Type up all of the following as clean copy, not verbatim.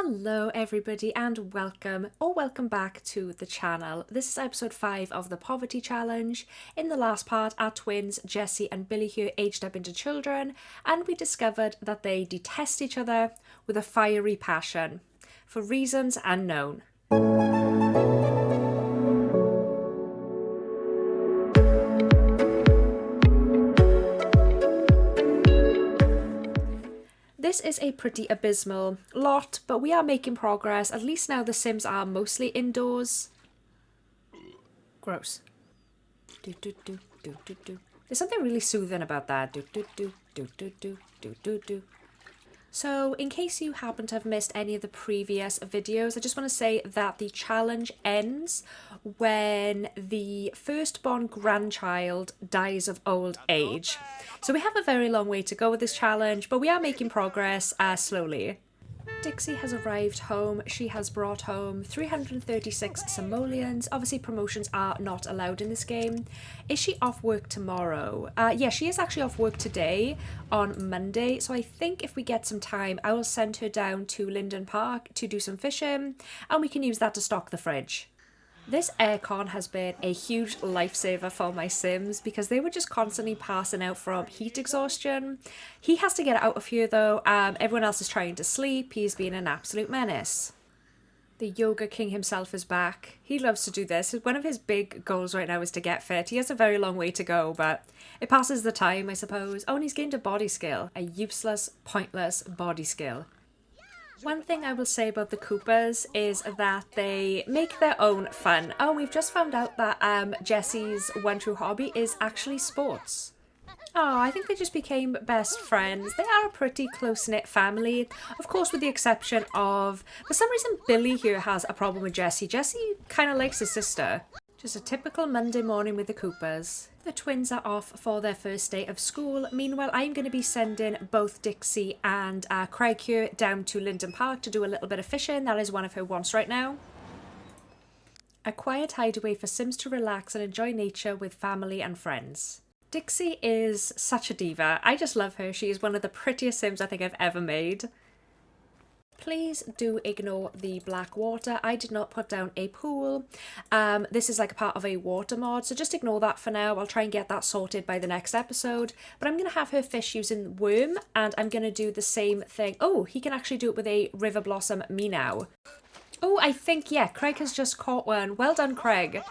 Hello everybody and welcome back to the channel. This is episode 5 of the Poverty Challenge. In the last part, our twins Jessie and Billy here aged up into children, and we discovered that they detest each other with a fiery passion, for reasons unknown. This is a pretty abysmal lot, but we are making progress. At least now the Sims are mostly indoors. Gross. Do do do do do do. There's something really soothing about that. Do do do do do do do do do. So, in case you happen to have missed any of the previous videos, I just want to say that the challenge ends when the firstborn grandchild dies of old age. So we have a very long way to go with this challenge, but we are making progress slowly. Dixie has arrived home. She has brought home 336 simoleons. Obviously, promotions are not allowed in this game. Is she off work tomorrow? Yeah, she is actually off work today on Monday. So I think if we get some time, I will send her down to Linden Park to do some fishing, and we can use that to stock the fridge. This aircon has been a huge lifesaver for my Sims because they were just constantly passing out from heat exhaustion. He has to get out of here though. Everyone else is trying to sleep. He's been an absolute menace. The Yoga King himself is back. He loves to do this. One of his big goals right now is to get fit. He has a very long way to go, but it passes the time, I suppose. Oh, and he's gained a body skill. A useless, pointless body skill. One thing I will say about the Coopers is that they make their own fun. Oh, we've just found out that Jessie's one true hobby is actually sports. Oh, I think they just became best friends. They are a pretty close-knit family. Of course, with the exception of, for some reason, Billy here has a problem with Jessie. Jessie kind of likes his sister. Just a typical Monday morning with the Coopers. The twins are off for their first day of school. Meanwhile, I'm going to be sending both Dixie and Craig here down to Linden Park to do a little bit of fishing. That is one of her wants right now. A quiet hideaway for Sims to relax and enjoy nature with family and friends. Dixie is such a diva. I just love her. She is one of the prettiest Sims I think I've ever made. Please do ignore the black water. I did not put down a pool. This is like a part of a water mod, so just ignore that for now. I'll try and get that sorted by the next episode. But I'm going to have her fish using worm, and I'm going to do the same thing. Oh, he can actually do it with a river blossom meow. Oh, I think, yeah, Craig has just caught one. Well done, Craig.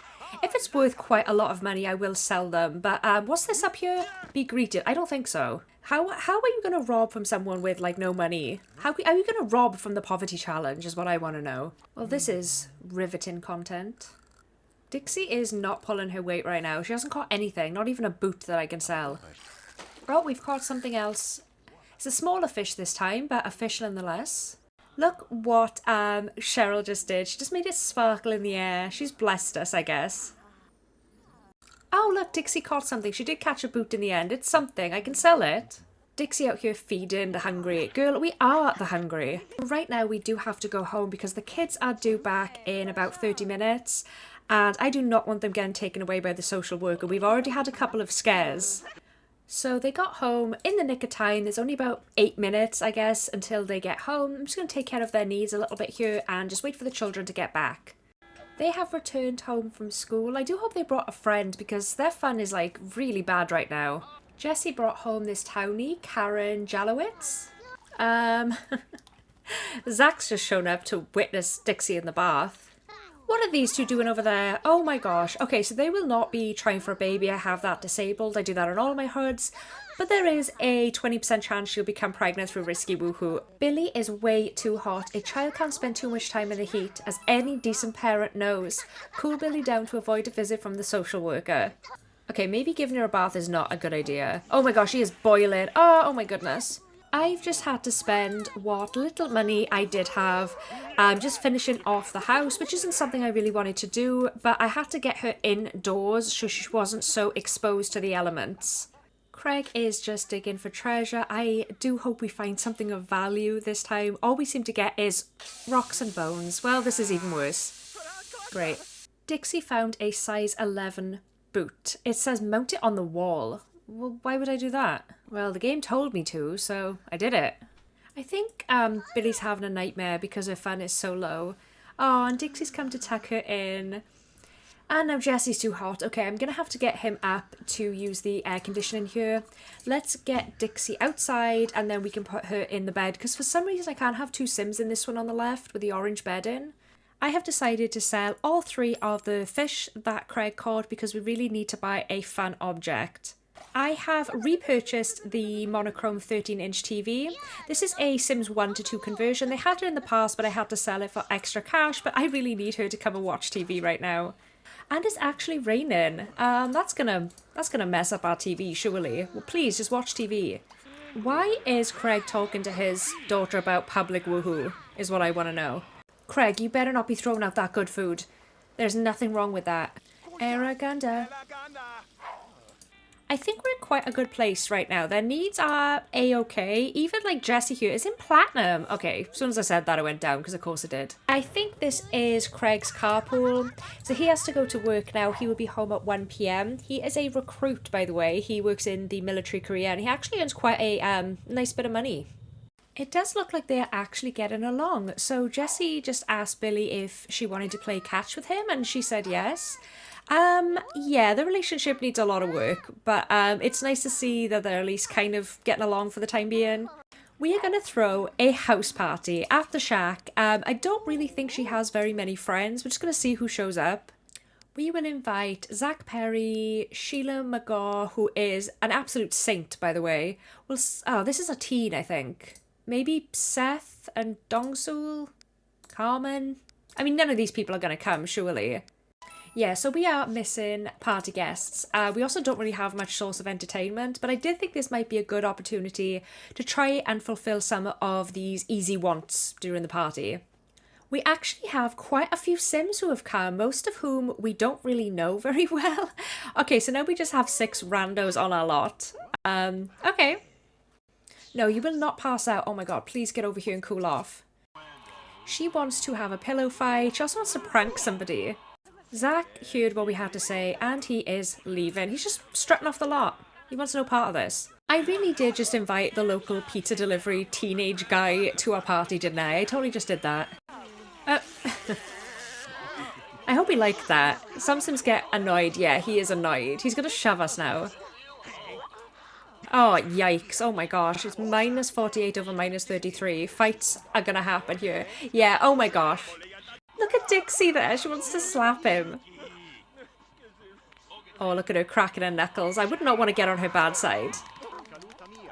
If it's worth quite a lot of money, I will sell them. But what's this up here? Be greeted. I don't think so. How are you going to rob from someone with, like, no money? How are you going to rob from the Poverty Challenge is what I want to know. Well, this is riveting content. Dixie is not pulling her weight right now. She hasn't caught anything, not even a boot that I can sell. Oh, we've caught something else. It's a smaller fish this time, but a fish nonetheless. Look what Cheryl just did. She just made it sparkle in the air. She's blessed us, I guess. Oh, look, Dixie caught something. She did catch a boot in the end. It's something. I can sell it. Dixie out here feeding the hungry. Girl, we are the hungry. Right now, we do have to go home because the kids are due back in about 30 minutes. And I do not want them getting taken away by the social worker. We've already had a couple of scares. So they got home in the nick of time. There's only about 8 minutes, I guess, until they get home. I'm just going to take care of their needs a little bit here and just wait for the children to get back. They have returned home from school. I do hope they brought a friend because their fun is like really bad right now. Jessie brought home this townie, Karen Jalowitz. Zach's just shown up to witness Dixie in the bath. What are these two doing over there? Oh my gosh. Okay, so they will not be trying for a baby. I have that disabled. I do that on all my hoods. But there is a 20% chance she'll become pregnant through risky woohoo. Billy is way too hot. A child can't spend too much time in the heat, as any decent parent knows. Cool Billy down to avoid a visit from the social worker. Okay, maybe giving her a bath is not a good idea. Oh my gosh, she is boiling. Oh my goodness. I've just had to spend what little money I did have just finishing off the house, which isn't something I really wanted to do, but I had to get her indoors so she wasn't so exposed to the elements. Craig is just digging for treasure. I do hope we find something of value this time. All we seem to get is rocks and bones. Well, this is even worse. Great. Dixie found a size 11 boot. It says mount it on the wall. Well, why would I do that? Well, the game told me to, so I did it. I think Billy's having a nightmare because her fun is so low. Oh, and Dixie's come to tuck her in. And now Jesse's too hot. Okay, I'm going to have to get him up to use the air conditioning here. Let's get Dixie outside and then we can put her in the bed. Because for some reason I can't have two Sims in this one on the left with the orange bed in. I have decided to sell all 3 of the fish that Craig caught because we really need to buy a fun object. I have repurchased the monochrome 13-inch TV. This is a Sims 1 to 2 conversion. They had it in the past, but I had to sell it for extra cash. But I really need her to come and watch TV right now. And it's actually raining. That's gonna mess up our TV, surely. Well, please, just watch TV. Why is Craig talking to his daughter about public woohoo, is what I want to know. Craig, you better not be throwing out that good food. There's nothing wrong with that. Araganda. I think we're in quite a good place right now. Their needs are a-okay. Even like Jessie here is in platinum. Okay, as soon as I said that, I went down because of course it did. I think this is Craig's carpool. So he has to go to work now. He will be home at 1 p.m. He is a recruit, by the way. He works in the military career and he actually earns quite a nice bit of money. It does look like they are actually getting along. So Jessie just asked Billy if she wanted to play catch with him and she said yes. Yeah, the relationship needs a lot of work, but it's nice to see that they're at least kind of getting along for the time being. We are going to throw a house party at the shack. I don't really think she has very many friends. We're just going to see who shows up. We will invite Zach Perry, Sheila McGaw, who is an absolute saint, by the way. Oh, this is a teen, I think. Maybe Seth and Dongsul, Carmen. I mean, none of these people are going to come, surely. Yeah, so we are missing party guests. We also don't really have much source of entertainment, but I did think this might be a good opportunity to try and fulfill some of these easy wants during the party. We actually have quite a few Sims who have come, most of whom we don't really know very well. Okay, so now we just have 6 randos on our lot. Okay. No, you will not pass out. Oh my god, please get over here and cool off. She wants to have a pillow fight. She also wants to prank somebody. Zach heard what we had to say and he is leaving. He's just strutting off the lot. He wants no part of this. I really did just invite the local pizza delivery teenage guy to our party, didn't I? I totally just did that. I hope he liked that. Some Sims get annoyed. Yeah, he is annoyed. He's gonna shove us now. Oh, yikes. Oh my gosh. It's minus 48 over minus 33. Fights are gonna happen here. Yeah, oh my gosh. Look at Dixie there. She wants to slap him. Oh, look at her cracking her knuckles. I would not want to get on her bad side.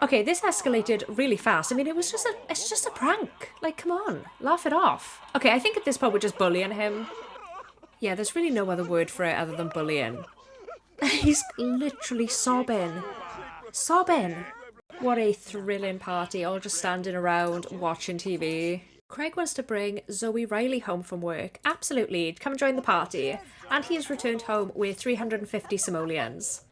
Okay, this escalated really fast. I mean, it's just a prank. Like, come on. Laugh it off. Okay, I think at this point we're just bullying him. Yeah, there's really no other word for it other than bullying. He's literally sobbing. Sobbing. What a thrilling party. All just standing around watching TV. Craig wants to bring Zoe Riley home from work. Absolutely, come and join the party. And he has returned home with 350 simoleons.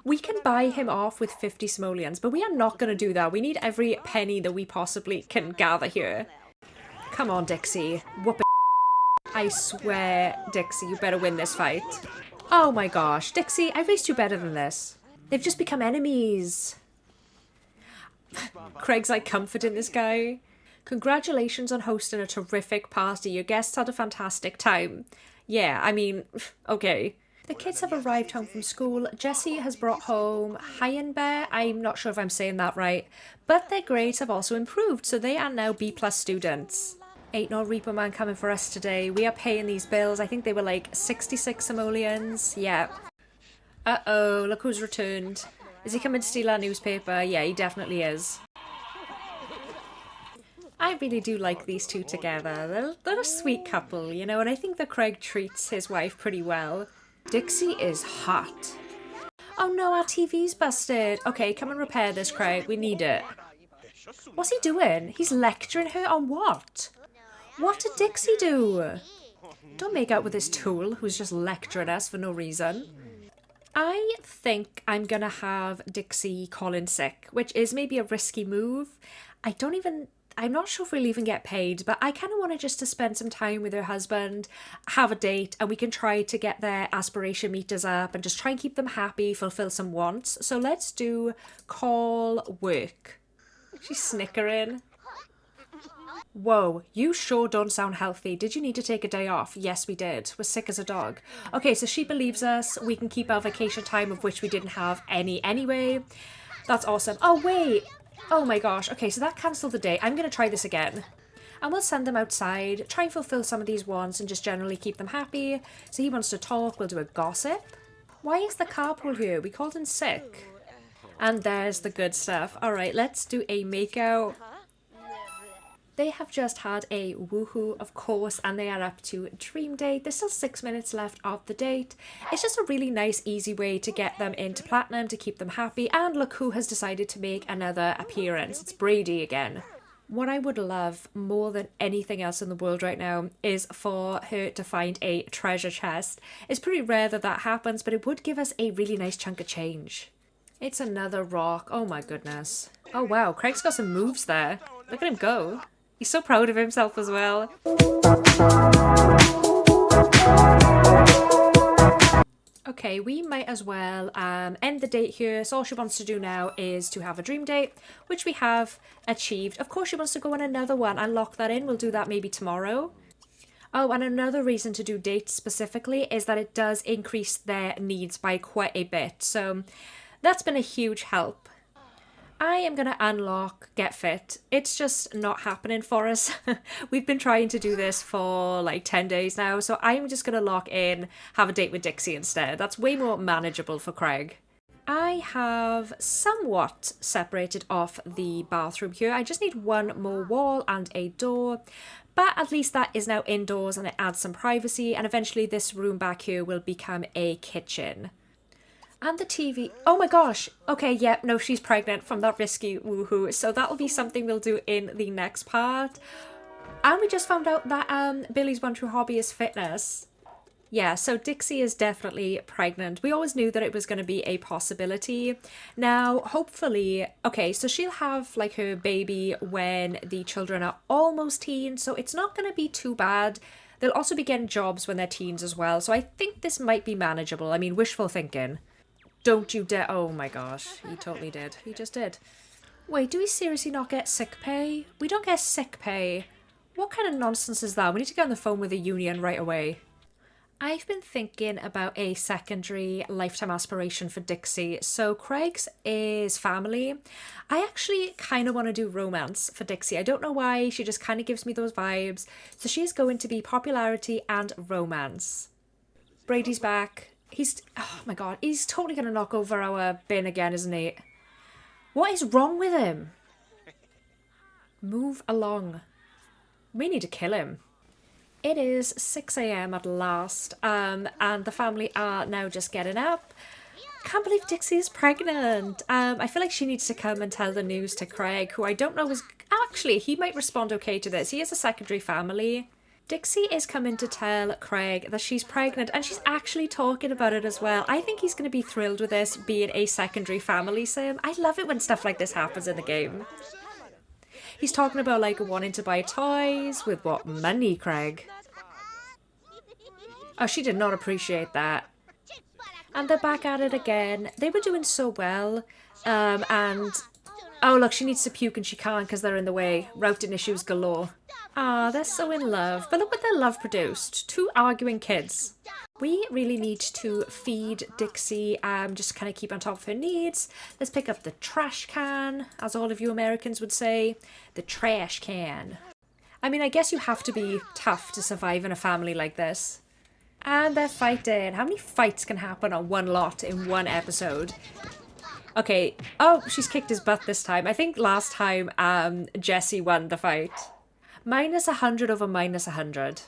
We can buy him off with 50 simoleons, but we are not going to do that. We need every penny that we possibly can gather here. Come on, Dixie. Whoop it. I swear, Dixie, you better win this fight. Oh my gosh, Dixie, I raced you better than this. They've just become enemies. Craig's like comforting this guy. Congratulations on hosting a terrific party. Your guests had a fantastic time. Yeah, I mean, okay. The kids have arrived home from school. Jessie has brought home Bear. I'm not sure if I'm saying that right. But their grades have also improved, so they are now B+ students. Ain't no Reaper Man coming for us today. We are paying these bills. I think they were like 66 simoleons. Yeah. Uh-oh, look who's returned. Is he coming to steal our newspaper? Yeah, he definitely is. I really do like these two together. They're a sweet couple, you know, and I think that Craig treats his wife pretty well. Dixie is hot. Oh no, our TV's busted. Okay, come and repair this, Craig. We need it. What's he doing? He's lecturing her on what? What did Dixie do? Don't make out with this tool who's just lecturing us for no reason. I think I'm gonna have Dixie call in sick, which is maybe a risky move. I'm not sure if we'll even get paid, but I kind of want her just to spend some time with her husband, have a date, and we can try to get their aspiration meters up and just try and keep them happy, fulfill some wants. So let's do call work. She's snickering. Whoa, you sure don't sound healthy. Did you need to take a day off? Yes, we did. We're sick as a dog. Okay, so she believes us. We can keep our vacation time, of which we didn't have any anyway. That's awesome. Oh, wait. Oh my gosh. Okay, so that cancelled the day. I'm going to try this again. And we'll send them outside, try and fulfill some of these wants and just generally keep them happy. So he wants to talk. We'll do a gossip. Why is the carpool here? We called in sick. And there's the good stuff. All right, let's do a makeout. They have just had a woohoo, of course, and they are up to dream date. There's still 6 minutes left of the date. It's just a really nice, easy way to get them into platinum, to keep them happy. And look who has decided to make another appearance. It's Brady again. What I would love more than anything else in the world right now is for her to find a treasure chest. It's pretty rare that that happens, but it would give us a really nice chunk of change. It's another rock. Oh my goodness. Oh wow, Craig's got some moves there. Look at him go. He's so proud of himself as well. Okay, we might as well end the date here. So all she wants to do now is to have a dream date, which we have achieved. Of course, she wants to go on another one and lock that in. We'll do that maybe tomorrow. Oh, and another reason to do dates specifically is that it does increase their needs by quite a bit. So that's been a huge help. I am going to unlock Get Fit. It's just not happening for us. We've been trying to do this for like 10 days now, so I'm just going to lock in, have a date with Dixie instead. That's way more manageable for Craig. I have somewhat separated off the bathroom here. I just need one more wall and a door, but at least that is now indoors and it adds some privacy, and eventually this room back here will become a kitchen. And the TV. Oh my gosh. Okay, yeah, no, she's pregnant from that risky woohoo. So that'll be something we'll do in the next part. And we just found out that Billy's one true hobby is fitness. Yeah, so Dixie is definitely pregnant. We always knew that it was going to be a possibility. Now, hopefully, okay, so she'll have like her baby when the children are almost teens. So it's not going to be too bad. They'll also be getting jobs when they're teens as well. So I think this might be manageable. I mean, wishful thinking. Don't you dare. Oh my gosh, he totally did. He just did. Wait, do we seriously not get sick pay? We don't get sick pay. What kind of nonsense is that? We need to get on the phone with the union right away. I've been thinking about a secondary lifetime aspiration for Dixie. So Craig's is family. I actually kind of want to do romance for Dixie. I don't know why, she just kind of gives me those vibes. So she's going to be popularity and romance. Brady's back. Oh my god, he's totally going to knock over our bin again, isn't he? What is wrong with him? Move along. We need to kill him. It is 6 a.m. at last, and the family are now just getting up. Can't believe Dixie is pregnant. I feel like she needs to come and tell the news to Craig, who I don't know is... Actually, he might respond okay to this. He has a secondary family. Dixie is coming to tell Craig that she's pregnant, and she's actually talking about it as well. I think he's going to be thrilled with this being a secondary family sim. I love it when stuff like this happens in the game. He's talking about like wanting to buy toys. With what money, Craig? Oh, she did not appreciate that. And they're back at it again. They were doing so well. And... Oh, look, she needs to puke and she can't because they're in the way. Routing issues galore. Ah, they're so in love. But look what their love produced. 2 arguing kids. We really need to feed Dixie, just kind of keep on top of her needs. Let's pick up the trash can, as all of you Americans would say. The trash can. I mean, I guess you have to be tough to survive in a family like this. And they're fighting. How many fights can happen on one lot in one episode? Okay. Oh, she's kicked his butt this time. I think last time Jesse won the fight. -100 over -100.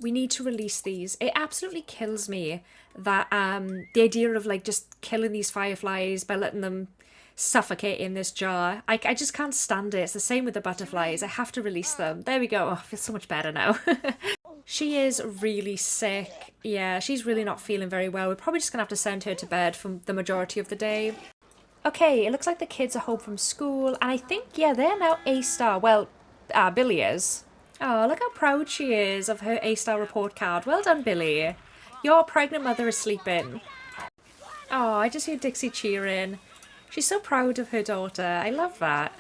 We need to release these. It absolutely kills me that the idea of like just killing these fireflies by letting them suffocate in this jar. I just can't stand it. It's the same with the butterflies. I have to release them. There we go. Oh, I feel so much better now. She is really sick. Yeah, she's really not feeling very well. We're probably just going to have to send her to bed for the majority of the day. Okay, it looks like the kids are home from school. And I think, yeah, they're now A-star. Well, Billy is. Oh, look how proud she is of her A-star report card. Well done, Billy. Your pregnant mother is sleeping. Oh, I just hear Dixie cheering. She's so proud of her daughter. I love that.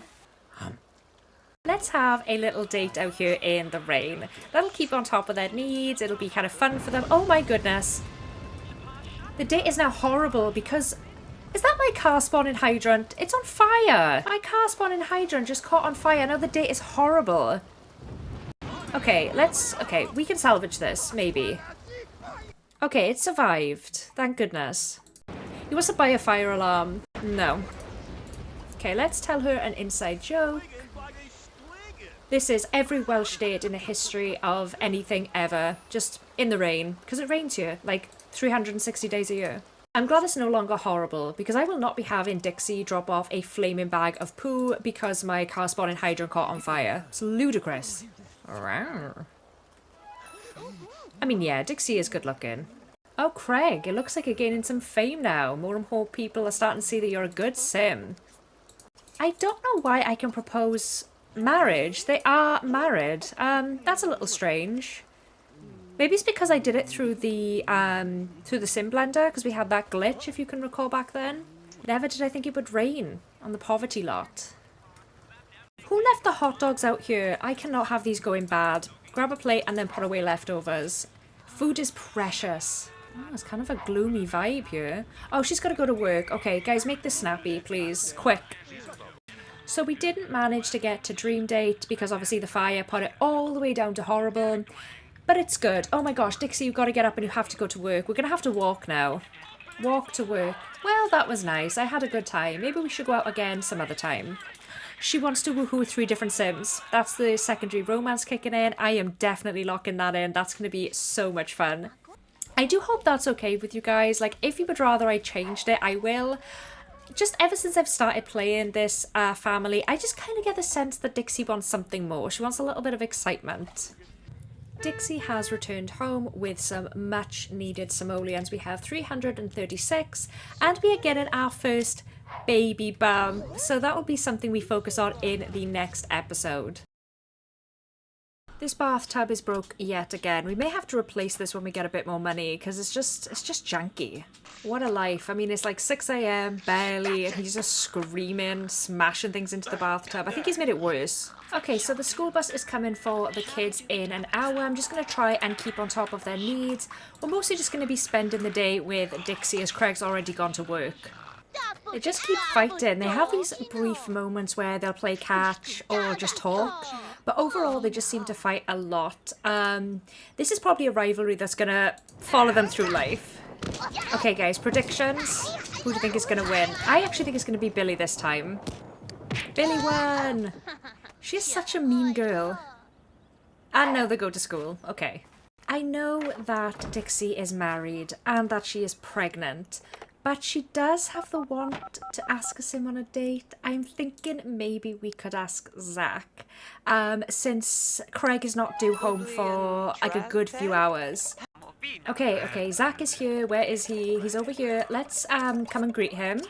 Let's have a little date out here in the rain. That'll keep on top of their needs. It'll be kind of fun for them. Oh my goodness. The date is now horrible because... Is that my car spawning hydrant? It's on fire. My car spawning hydrant just caught on fire. Now the date is horrible. Okay, okay, we can salvage this, maybe. Okay, it survived. Thank goodness. He wants to buy a fire alarm. No. Okay, let's tell her an inside joke. This is every Welsh date in the history of anything ever. Just in the rain. Because it rains here, like 360 days a year. I'm glad it's no longer horrible, because I will not be having Dixie drop off a flaming bag of poo because my car spawning hydrant caught on fire. It's ludicrous. I mean, yeah, Dixie is good looking. Oh, Craig, it looks like you're gaining some fame now. More and more people are starting to see that you're a good sim. I don't know why I can propose marriage. They are married. That's a little strange. Maybe it's because I did it through the sim blender, because we had that glitch, if you can recall back then. Never did I think it would rain on the poverty lot. Who left the hot dogs out here? I cannot have these going bad. Grab a plate and then put away leftovers. Food is precious. Oh, it's kind of a gloomy vibe here. Oh, she's got to go to work. Okay, guys, make this snappy, please. Quick. So we didn't manage to get to dream date because obviously the fire put it all the way down to horrible. But it's good. Oh my gosh, Dixie, you've got to get up and you have to go to work. We're going to have to walk now. Walk to work. Well, that was nice. I had a good time. Maybe we should go out again some other time. She wants to woohoo 3 different sims. That's the secondary romance kicking in. I am definitely locking that in. That's going to be so much fun. I do hope that's okay with you guys. Like, if you would rather I changed it, I will. Just ever since I've started playing this family, I just kind of get the sense that Dixie wants something more. She wants a little bit of excitement. Dixie has returned home with some much needed simoleons. We have 336 and we are getting our first baby bump. So that will be something we focus on in the next episode. This bathtub is broke yet again. We may have to replace this when we get a bit more money because it's just janky. What a life. I mean, it's like 6 a.m. barely and he's just screaming, smashing things into the bathtub. I think he's made it worse. Okay, so the school bus is coming for the kids in an hour. I'm just going to try and keep on top of their needs. We're mostly just going to be spending the day with Dixie as Craig's already gone to work. They just keep fighting. They have these brief moments where they'll play catch or just talk. But overall, they just seem to fight a lot. This is probably a rivalry that's going to follow them through life. Okay, guys, predictions. Who do you think is going to win? I actually think it's going to be Billy this time. Billy won! She's such a mean girl. And now they go to school. Okay. I know that Dixie is married and that she is pregnant. But she does have the want to ask us him on a date. I'm thinking maybe we could ask Zach. Since Craig is not due home for like a good few hours. Okay, Zach is here. Where is he? He's over here. Let's come and greet him.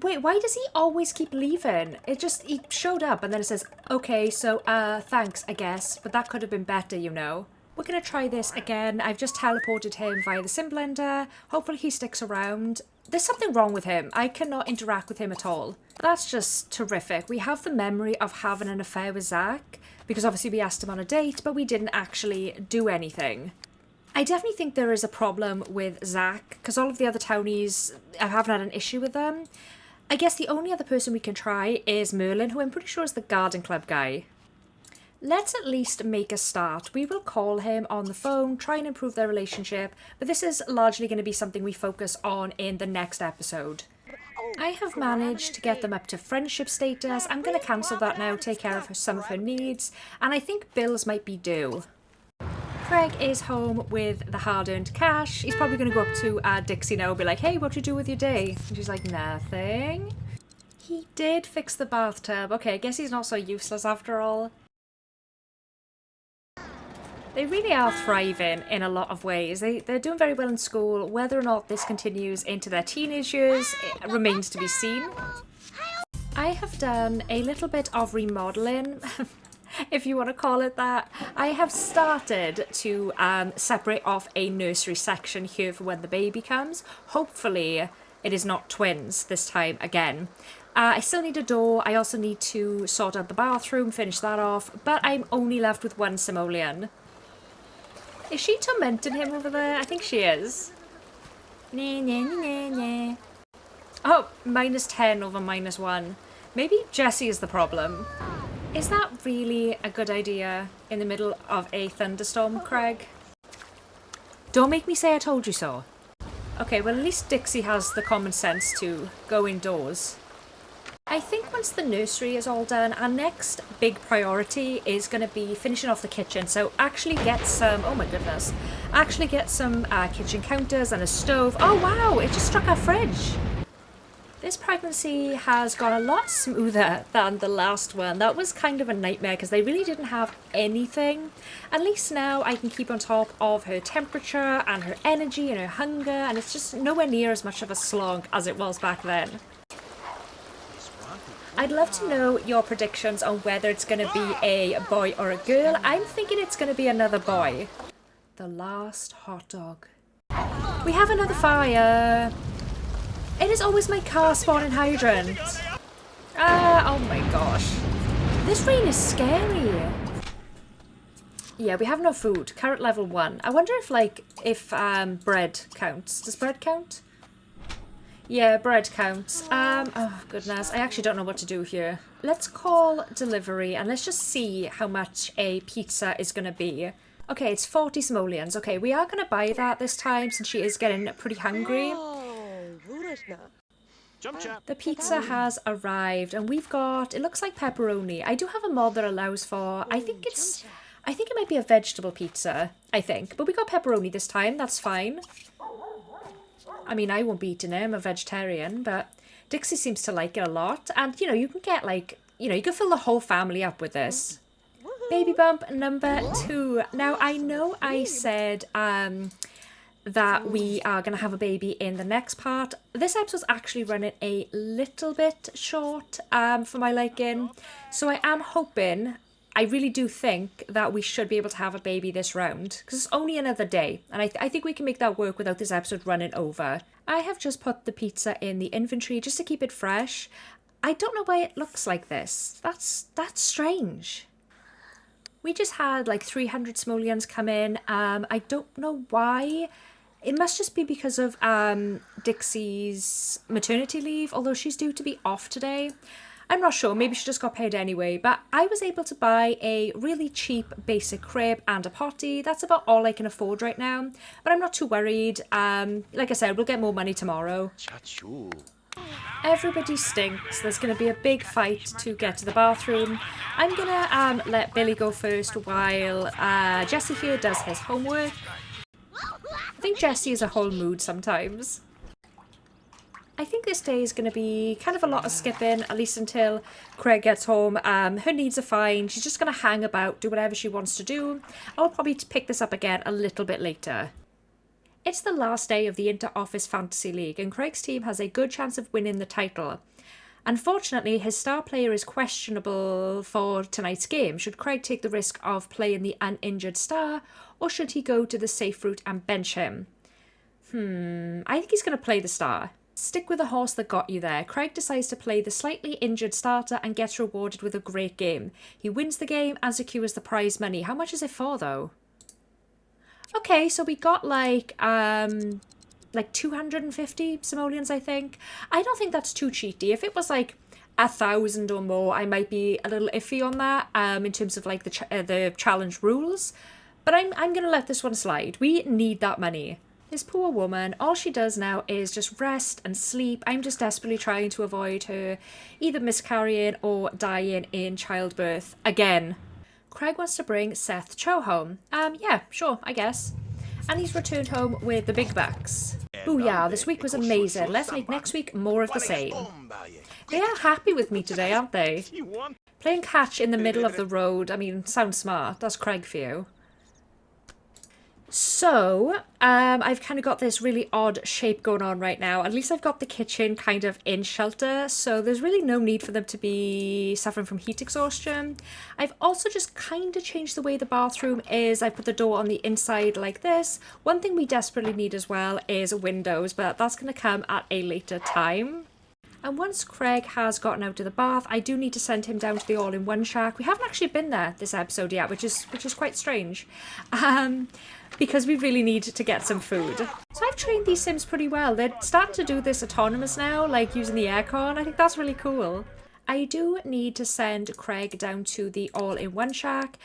Wait, why does he always keep leaving? He showed up and then it says, okay, so thanks, I guess. But that could have been better, you know. We're going to try this again. I've just teleported him via the sim blender. Hopefully he sticks around. There's something wrong with him. I cannot interact with him at all. That's just terrific. We have the memory of having an affair with Zach, because obviously we asked him on a date, but we didn't actually do anything. I definitely think there is a problem with Zach, because all of the other townies, I haven't had an issue with them. I guess the only other person we can try is Merlin, who I'm pretty sure is the garden club guy. Let's at least make a start. We will call him on the phone, try and improve their relationship, but this is largely going to be something we focus on in the next episode. I have managed to get them up to friendship status. I'm going to cancel that now, take care of some of her needs, and I think bills might be due. Craig is home with the hard-earned cash. He's probably going to go up to Dixie now and be like, hey, what'd you do with your day? And she's like, nothing. He did fix the bathtub. Okay, I guess he's not so useless after all. They really are thriving in a lot of ways. They're doing very well in school. Whether or not this continues into their teenage years, it remains to be seen. I have done a little bit of remodeling, if you want to call it that. I have started to separate off a nursery section here for when the baby comes. Hopefully it is not twins this time again. I still need a door. I also need to sort out the bathroom, finish that off. But I'm only left with one simoleon. Is she tormenting him over there? I think she is. Nah, nah, nah, nah. Oh, -10 over -1. Maybe Jessie is the problem. Is that really a good idea in the middle of a thunderstorm, Craig? Don't make me say I told you so. Okay, well at least Dixie has the common sense to go indoors. I think once the nursery is all done, our next big priority is going to be finishing off the kitchen. So actually get some, oh my goodness, actually get some kitchen counters and a stove. Oh wow, it just struck our fridge. This pregnancy has gone a lot smoother than the last one. That was kind of a nightmare because they really didn't have anything. At least now I can keep on top of her temperature and her energy and her hunger, and it's just nowhere near as much of a slog as it was back then. I'd love to know your predictions on whether it's going to be a boy or a girl. I'm thinking it's going to be another boy. The last hot dog. We have another fire. It is always my car spawning hydrant. Oh my gosh. This rain is scary. Yeah, we have no food. Carrot level 1. I wonder if bread counts. Does bread count? Yeah, bread counts. Oh goodness, I actually don't know what to do here. Let's call delivery and let's just see how much a pizza is going to be. Okay, it's 40 simoleons. Okay, we are going to buy that this time since she is getting pretty hungry. The pizza has arrived and we've got, it looks like pepperoni. I do have a mod that allows for, I think it might be a vegetable pizza, I think. But we got pepperoni this time, that's fine. I mean, I won't be eating it, I'm a vegetarian, but Dixie seems to like it a lot. And, you know, you can get you can fill the whole family up with this. Baby bump number 2. Now, I know I said that we are going to have a baby in the next part. This episode's actually running a little bit short for my liking. So I am hoping, I really do think that we should be able to have a baby this round. Because it's only another day. And I think we can make that work without this episode running over. I have just put the pizza in the inventory just to keep it fresh. I don't know why it looks like this. That's strange. We just had like 300 simoleons come in. I don't know why. It must just be because of Dixie's maternity leave, although she's due to be off today. I'm not sure, maybe she just got paid anyway, but I was able to buy a really cheap basic crib and a potty. That's about all I can afford right now, but I'm not too worried. Like I said, we'll get more money tomorrow. Everybody stinks. There's going to be a big fight to get to the bathroom. I'm going to let Billy go first while Jesse here does his homework. I think Jessie is a whole mood sometimes. I think this day is going to be kind of a lot of skipping, at least until Craig gets home. Her needs are fine. She's just going to hang about, do whatever she wants to do. I'll probably pick this up again a little bit later. It's the last day of the Inter-Office Fantasy League, and Craig's team has a good chance of winning the title. Unfortunately, his star player is questionable for tonight's game. Should Craig take the risk of playing the uninjured star, or should he go to the safe route and bench him? I think he's going to play the star. Stick with the horse that got you there. Craig decides to play the slightly injured starter and gets rewarded with a great game. He wins the game and secures the prize money. How much is it for, though? Okay, so we got like 250 simoleons, I think. I don't think that's too cheaty. If it was like 1,000 or more, I might be a little iffy on that in terms of like the challenge rules. But I'm going to let this one slide. We need that money. This poor woman, all she does now is just rest and sleep. I'm just desperately trying to avoid her either miscarrying or dying in childbirth again. Craig wants to bring Seth Cho home. Yeah, sure, I guess. And he's returned home with the big bucks. Booyah, this week was amazing. Let's make next week more of the same. They are happy with me today, aren't they? Playing catch in the middle of the road, I mean, sounds smart. That's Craig for you. So, I've kind of got this really odd shape going on right now. At least I've got the kitchen kind of in shelter, so there's really no need for them to be suffering from heat exhaustion. I've also just kind of changed the way the bathroom is. I put the door on the inside like this. One thing we desperately need as well is windows, but that's going to come at a later time. And once Craig has gotten out of the bath, I do need to send him down to the all-in-one shack. We haven't actually been there this episode yet, which is quite strange, because we really need to get some food. So I've trained these Sims pretty well. They're starting to do this autonomous now, like using the aircon. I think that's really cool. I do need to send Craig down to the all-in-one shack.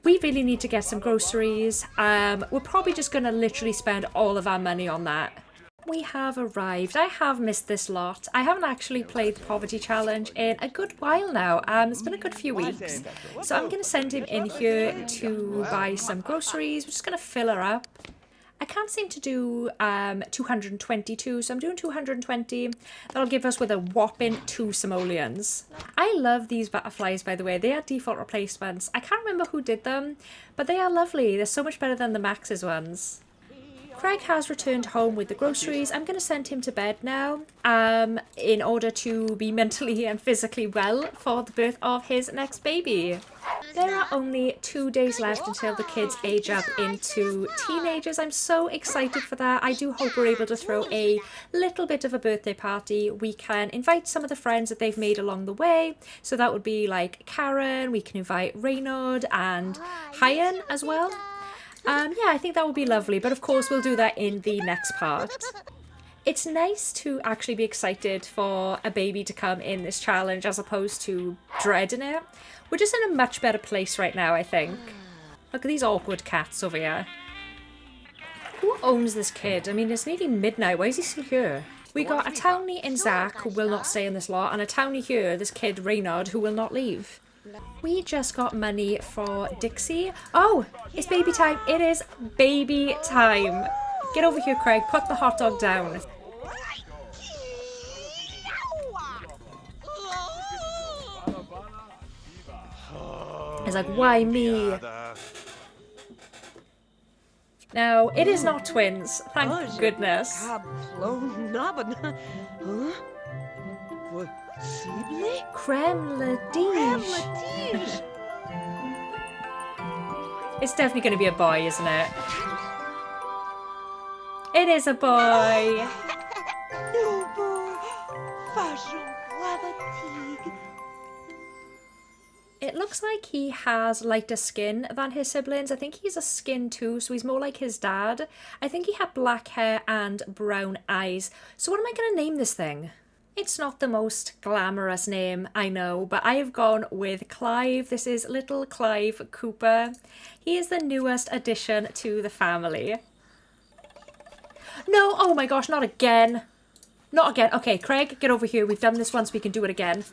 We really need to get some groceries. We're probably just going to literally spend all of our money on that. We have arrived. I have missed this lot. I haven't actually played the poverty challenge in a good while now. It's been a good few weeks. So I'm going to send him in here to buy some groceries. We're just going to fill her up. I can't seem to do 222, so I'm doing 220. That'll give us with a whopping 2 simoleons. I love these butterflies, by the way. They are default replacements. I can't remember who did them, but they are lovely. They're so much better than the Max's ones. Craig has returned home with the groceries. I'm going to send him to bed now in order to be mentally and physically well for the birth of his next baby. There are only 2 days left until the kids age up into teenagers. I'm so excited for that. I do hope we're able to throw a little bit of a birthday party. We can invite some of the friends that they've made along the way. So that would be like Karen, we can invite Reynard and Hyan as well. Yeah, I think that would be lovely, but of course we'll do that in the next part. It's nice to actually be excited for a baby to come in this challenge as opposed to dreading it. We're just in a much better place right now, I think. Look at these awkward cats over here. Who owns this kid? I mean, it's nearly midnight. Why is he still here? We got a townie in Zach who will not stay in this lot, and a townie here, this kid Reynard, who will not leave. We just got money for Dixie. Oh, it's baby time. It is baby time. Get over here, Craig. Put the hot dog down. It's like, why me? Now, it is not twins. Thank goodness. Creme la tige. It's definitely going to be a boy, isn't it? It is a boy. It looks like he has lighter skin than his siblings. I think he's a skin too, so he's more like his dad. I think he had black hair and brown eyes. So what am I going to name this thing? It's not the most glamorous name, I know, but I have gone with Clive. This is little Clive Cooper. He is the newest addition to the family. No, oh my gosh, not again. Not again. Okay, Craig, get over here. We've done this once, we can do it again.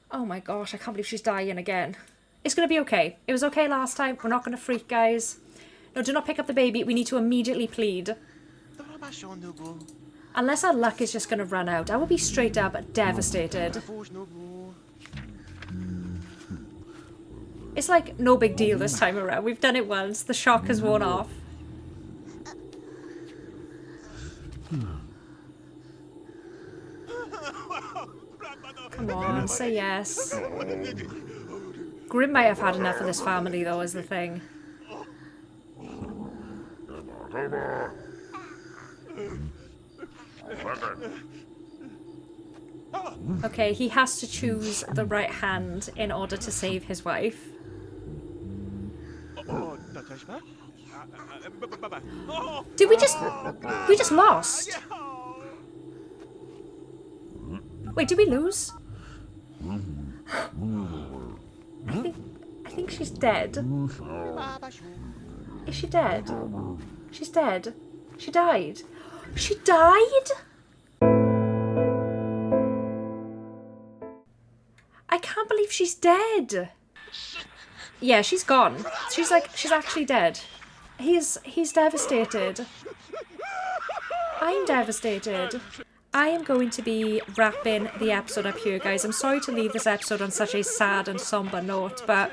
Oh my gosh, I can't believe she's dying again. It's going to be okay. It was okay last time. We're not going to freak, guys. No, do not pick up the baby. We need to immediately plead. Unless our luck is just going to run out, I will be straight up devastated. It's like no big deal this time around. We've done it once. The shock has worn off. Come on, say yes. Grim might have had enough of this family though, is the thing. Okay, he has to choose the right hand in order to save his wife. Did we just lost? Wait, did we lose? I think she's dead. Is she dead? She's dead. She died. She died? I can't believe she's dead. Yeah, she's gone. She's actually dead. He's devastated. I'm devastated. I am going to be wrapping the episode up here, guys. I'm sorry to leave this episode on such a sad and somber note, but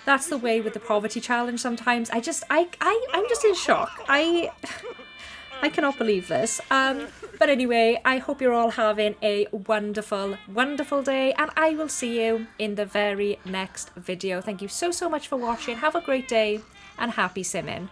that's the way with the poverty challenge sometimes. I'm just in shock. I cannot believe this. But anyway, I hope you're all having a wonderful, wonderful day, and I will see you in the very next video. Thank you so much for watching. Have a great day, and happy simming.